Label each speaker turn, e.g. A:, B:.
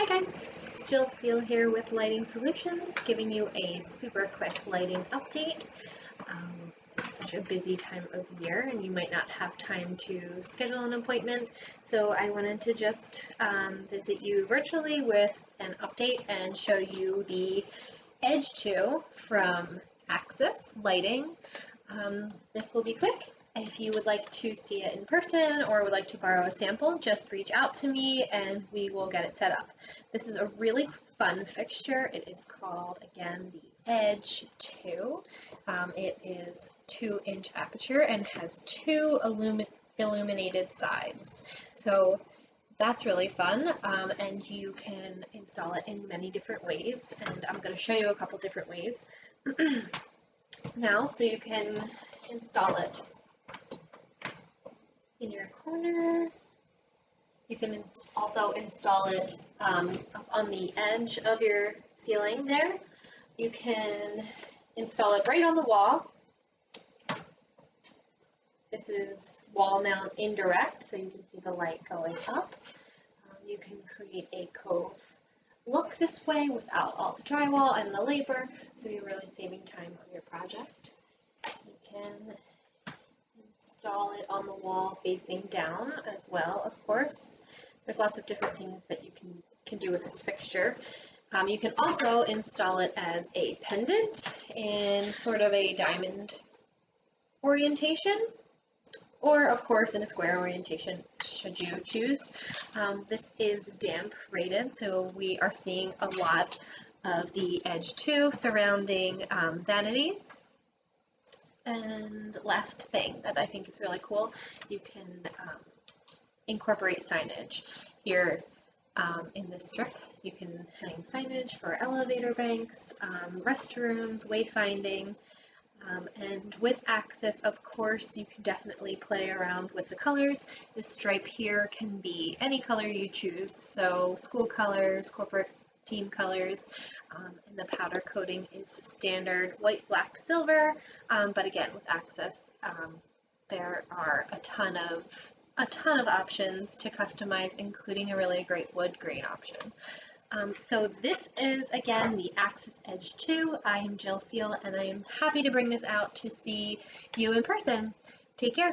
A: Hi guys, Jill Seal here with Lighting Solutions, giving you a super quick lighting update. It's such a busy time of year and you might not have time to schedule an appointment, so I wanted to just visit you virtually with an update and show you the Edge 2 from Axis Lighting. This will be quick. If you would like to see it in person or would like to borrow a sample, just reach out to me and we will get it set up. This is a really fun fixture. It is called, again, the Edge 2. It is 2-inch aperture and has two illuminated sides. So that's really fun, and you can install it in many different ways, and I'm going to show you a couple different ways now. So you can install it in your corner. You can also install it up on the edge of your ceiling there. You can install it right on the wall. This is wall mount indirect, so you can see the light going up. You can create a cove look this way without all the drywall and the labor, so you're really saving time on your project. You can install it on the wall facing down as well, of course. There's lots of different things that you can do with this fixture. You can also install it as a pendant in sort of a diamond orientation, or of course in a square orientation should you choose. This is damp rated, so we are seeing a lot of the Edge 2 surrounding vanities. And last thing that I think is really cool, you can incorporate signage. Here in this strip, you can hang signage for elevator banks, restrooms, wayfinding, and with Axis, of course, you can definitely play around with the colors. This stripe here can be any color you choose, so school colors, corporate team colors, and the powder coating is standard white, black, silver, but again with Axis there are a ton of options to customize, including a really great wood grain option. So this is, again, the Axis Edge 2. I am Jill Seal, and I am happy to bring this out to see you in person. Take care.